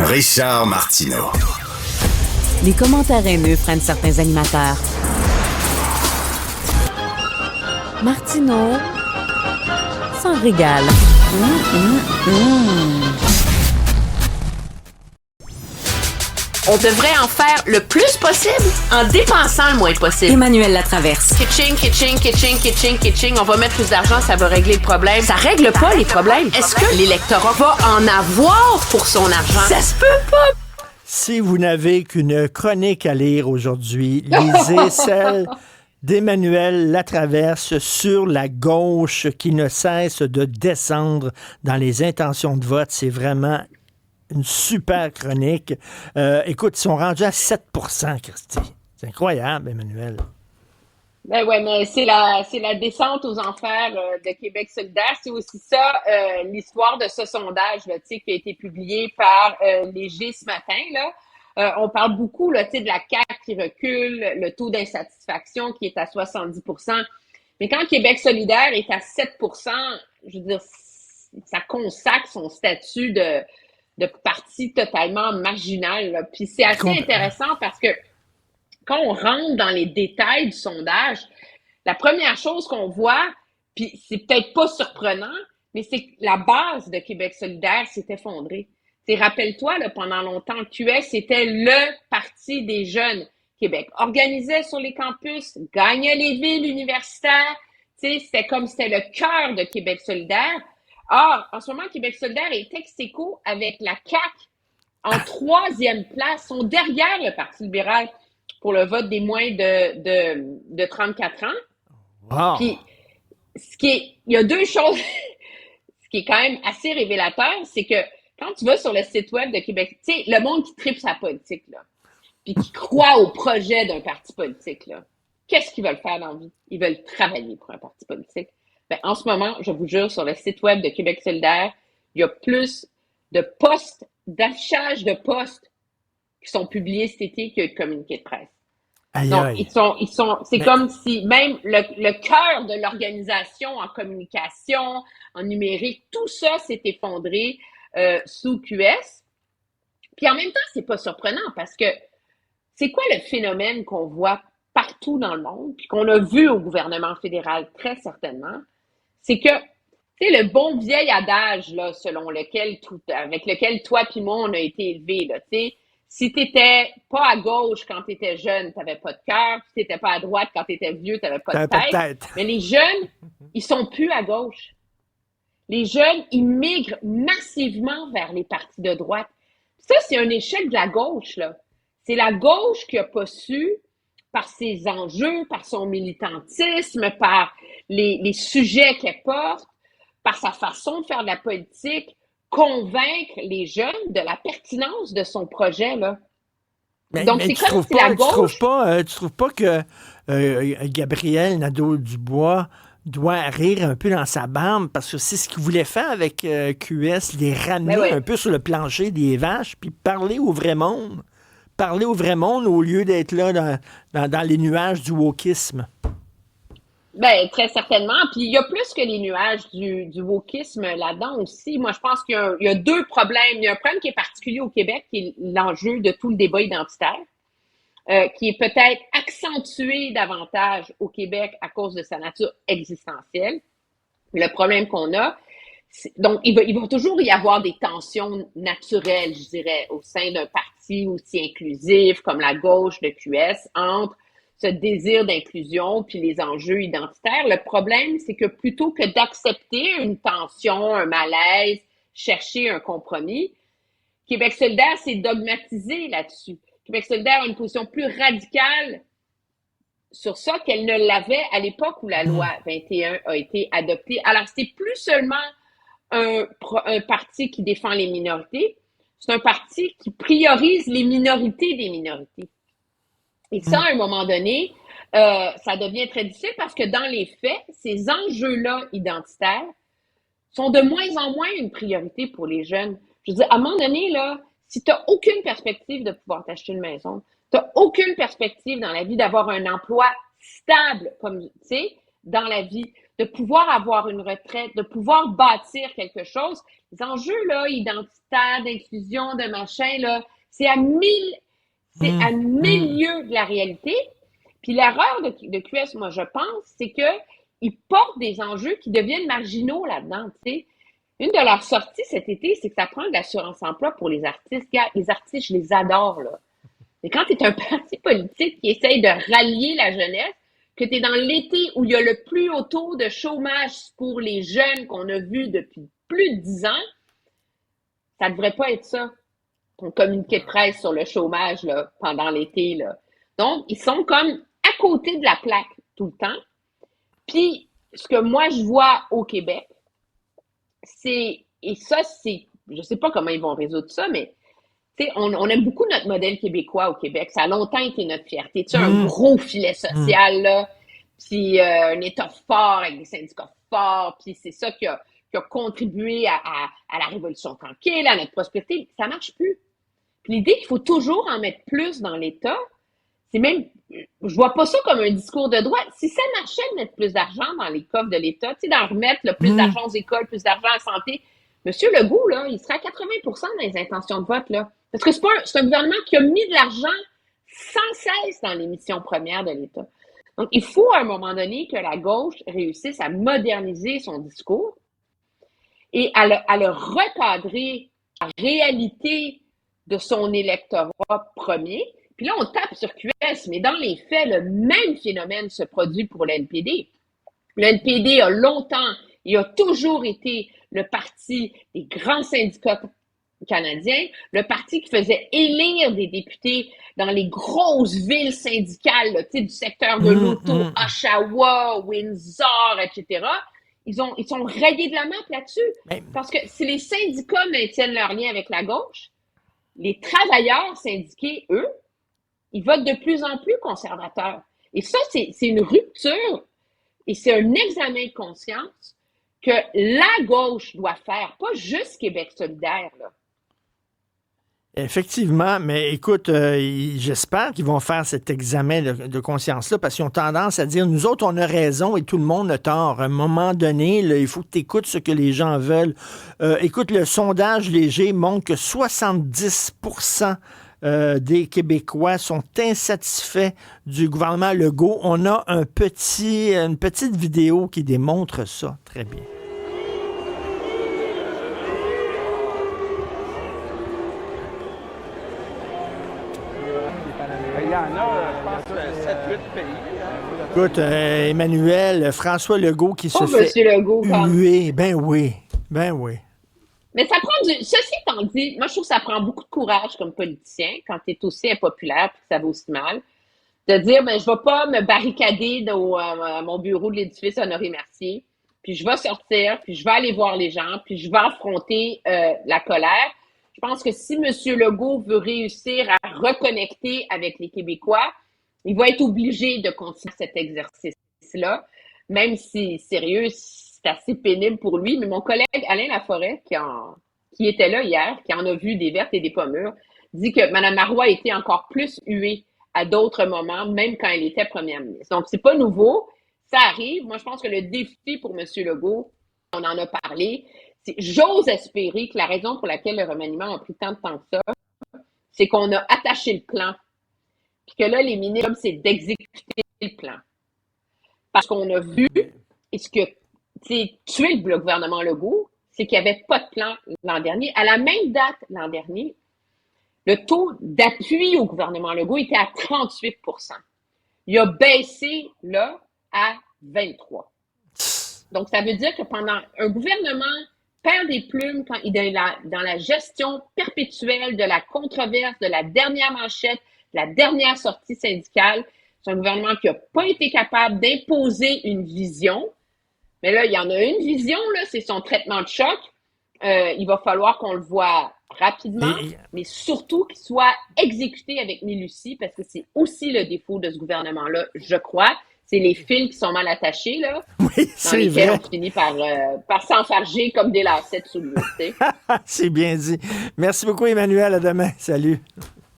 Richard Martineau. Les commentaires haineux prennent certains animateurs. Martineau s'en régale. On devrait en faire le plus possible en dépensant le moins possible. Emmanuel Latraverse. Kitching, kitching, kitching, kitching, kitching. On va mettre plus d'argent, ça va régler le problème. Ça règle pas les problèmes. Est-ce que l'électorat va en avoir pour son argent? Ça se peut pas! Si vous n'avez qu'une chronique à lire aujourd'hui, lisez celle d'Emmanuel Latraverse sur la gauche qui ne cesse de descendre dans les intentions de vote. C'est vraiment une super chronique. Écoute, ils sont rendus à 7%, Christy. C'est incroyable, Emmanuel. Ben ouais, mais c'est la descente aux enfers de Québec solidaire. C'est aussi ça, l'histoire de ce sondage là, qui a été publié par Léger ce matin. Là. On parle beaucoup là, de la CAQ qui recule, le taux d'insatisfaction qui est à 70%. Mais quand Québec solidaire est à 7%, je veux dire, ça consacre son statut de parti totalement marginal. Là. Puis c'est assez intéressant parce que quand on rentre dans les détails du sondage, la première chose qu'on voit, puis c'est peut-être pas surprenant, mais c'est que la base de Québec solidaire s'est effondrée. T'sais, rappelle-toi, là, pendant longtemps, QS, c'était le parti des jeunes. Québec organisait sur les campus, gagnait les villes universitaires. C'était comme c'était le cœur de Québec solidaire. Or, en ce moment, Québec solidaire est ex-aequo avec la CAQ en 3e place, sont derrière le Parti libéral pour le vote des moins de 34 ans. Wow. Puis, il y a deux choses, ce qui est quand même assez révélateur, c'est que quand tu vas sur le site web de Québec, tu sais, le monde qui tripe sa politique, là, puis qui croit au projet d'un parti politique, là, qu'est-ce qu'ils veulent faire dans la vie? Ils veulent travailler pour un parti politique. Ben, en ce moment, je vous jure, sur le site web de Québec solidaire, il y a plus de postes, d'affichage de postes qui sont publiés cet été qu'il y a de communiqués de presse. Aïe, Donc, aïe. c'est comme si même le cœur de l'organisation en communication, en numérique, tout ça s'est effondré sous QS. Puis en même temps, c'est pas surprenant parce que c'est quoi le phénomène qu'on voit partout dans le monde, puis qu'on a vu au gouvernement fédéral très certainement, c'est que, tu sais, le bon vieil adage, là, selon lequel, avec lequel toi puis moi, on a été élevés, là, tu sais, si t'étais pas à gauche quand t'étais jeune, t'avais pas de cœur, si t'étais pas à droite quand t'étais vieux, t'avais pas de tête. Mais les jeunes, ils sont plus à gauche. Les jeunes, ils migrent massivement vers les partis de droite. Ça, c'est un échec de la gauche, là. C'est la gauche qui a pas su, par ses enjeux, par son militantisme, par les sujets qu'elle porte, par sa façon de faire de la politique, convaincre les jeunes de la pertinence de son projet, là. Donc, c'est comme si la gauche... Tu trouves pas que Gabriel Nadeau-Dubois doit rire un peu dans sa barbe, parce que c'est ce qu'il voulait faire avec QS, les ramener un peu sur le plancher des vaches, puis parler au vrai monde. Parler au vrai monde au lieu d'être là dans les nuages du wokisme. Ben, très certainement. Puis il y a plus que les nuages du wokisme là-dedans aussi. Moi, je pense qu'il y a deux problèmes. Il y a un problème qui est particulier au Québec, qui est l'enjeu de tout le débat identitaire, qui est peut-être accentué davantage au Québec à cause de sa nature existentielle. Le problème qu'on a, donc il va toujours y avoir des tensions naturelles, je dirais, au sein d'un parti aussi inclusif comme la gauche, le QS, entre ce désir d'inclusion puis les enjeux identitaires. Le problème, c'est que plutôt que d'accepter une tension, un malaise, chercher un compromis, Québec solidaire s'est dogmatisé là-dessus. Québec solidaire a une position plus radicale sur ça qu'elle ne l'avait à l'époque où la loi 21 a été adoptée. Alors, c'est plus seulement un parti qui défend les minorités, c'est un parti qui priorise les minorités des minorités. Et ça, à un moment donné, ça devient très difficile parce que dans les faits, ces enjeux-là identitaires sont de moins en moins une priorité pour les jeunes. Je veux dire, à un moment donné, là, si tu n'as aucune perspective de pouvoir t'acheter une maison, tu n'as aucune perspective dans la vie d'avoir un emploi stable, comme tu sais, dans la vie, de pouvoir avoir une retraite, de pouvoir bâtir quelque chose. Les enjeux là, identitaires, d'inclusion, de machin, là, c'est à mille lieues de la réalité. Puis l'erreur de QS, moi, je pense, c'est qu'ils portent des enjeux qui deviennent marginaux là-dedans, tu sais. Une de leurs sorties cet été, c'est que ça prend de l'assurance-emploi pour les artistes. Les artistes, je les adore, là. Mais quand tu es un parti politique qui essaye de rallier la jeunesse, que tu es dans l'été où il y a le plus haut taux de chômage pour les jeunes qu'on a vu depuis plus de 10 ans, ça devrait pas être ça, ton communiqué de presse sur le chômage là, pendant l'été. Là. Donc, ils sont comme à côté de la plaque tout le temps. Puis, ce que moi, je vois au Québec, et ça, je sais pas comment ils vont résoudre ça, mais on aime beaucoup notre modèle québécois au Québec. Ça a longtemps été notre fierté. Tu sais, un gros filet social, là, puis un État fort avec des syndicats forts, puis c'est ça qui a contribué à la Révolution tranquille, à notre prospérité. Ça marche plus. Puis l'idée qu'il faut toujours en mettre plus dans l'État, c'est même, je vois pas ça comme un discours de droite. Si ça marchait de mettre plus d'argent dans les coffres de l'État, tu sais, d'en remettre plus d'argent aux écoles, plus d'argent à la santé, M. Legault, là, il serait à 80% dans les intentions de vote, là. Parce que c'est un gouvernement qui a mis de l'argent sans cesse dans les missions premières de l'État. Donc, il faut à un moment donné que la gauche réussisse à moderniser son discours et à le recadrer à la réalité de son électorat premier. Puis là, on tape sur QS, mais dans les faits, le même phénomène se produit pour le NPD. Le NPD a longtemps et a toujours été le parti des grands syndicats canadiens, le parti qui faisait élire des députés dans les grosses villes syndicales, là, du secteur de l'auto, Oshawa, Windsor, etc. Ils sont rayés de la map là-dessus. Parce que si les syndicats maintiennent leur lien avec la gauche, les travailleurs syndiqués, eux, ils votent de plus en plus conservateurs. Et ça, c'est une rupture et c'est un examen de conscience que la gauche doit faire, pas juste Québec solidaire, là. Effectivement, mais écoute, j'espère qu'ils vont faire cet examen de conscience-là parce qu'ils ont tendance à dire, nous autres, on a raison et tout le monde a tort. À un moment donné, là, il faut que tu écoutes ce que les gens veulent. Écoute, le sondage léger montre que 70% des Québécois sont insatisfaits du gouvernement Legault. On a une petite vidéo qui démontre ça très bien. Il y en a, je pense, 7-8 pays. Écoute, Emmanuel, François Legault qui se fait Monsieur Legault, huer. Ben oui. Mais ça prend ceci étant dit, moi, je trouve que ça prend beaucoup de courage comme politicien quand tu es aussi impopulaire puis que ça va aussi mal, de dire, ben, je vais pas me barricader à mon bureau de l'édifice Honoré-Mercier, puis je vais sortir, puis je vais aller voir les gens, puis je vais affronter la colère. Je pense que si M. Legault veut réussir à reconnecter avec les Québécois, il va être obligé de continuer cet exercice-là, même si, sérieux, c'est assez pénible pour lui. Mais mon collègue Alain Laforêt, qui était là hier, qui en a vu des vertes et des pas mûres, dit que Mme Marois a été encore plus huée à d'autres moments, même quand elle était première ministre. Donc, c'est pas nouveau. Ça arrive. Moi, je pense que le défi pour M. Legault, on en a parlé, j'ose espérer que la raison pour laquelle le remaniement a pris tant de temps que ça, c'est qu'on a attaché le plan. Puis que là, les ministres, c'est d'exécuter le plan. Parce qu'on a vu, et ce que tué le gouvernement Legault, c'est qu'il n'y avait pas de plan l'an dernier. À la même date l'an dernier, le taux d'appui au gouvernement Legault était à 38%. Il a baissé, là, à 23%. Donc, ça veut dire que pendant un gouvernement perd des plumes quand il est dans la gestion perpétuelle de la controverse, de la dernière manchette, de la dernière sortie syndicale. C'est un gouvernement qui n'a pas été capable d'imposer une vision. Mais là, il y en a une vision, là, c'est son traitement de choc. Il va falloir qu'on le voit rapidement, mais surtout qu'il soit exécuté avec minutie, parce que c'est aussi le défaut de ce gouvernement-là, je crois. C'est les fils qui sont mal attachés, là. Oui, c'est vrai. On finit par s'enfarger comme des lacets sous le mur, tu sais. C'est bien dit. Merci beaucoup, Emmanuel. À demain. Salut.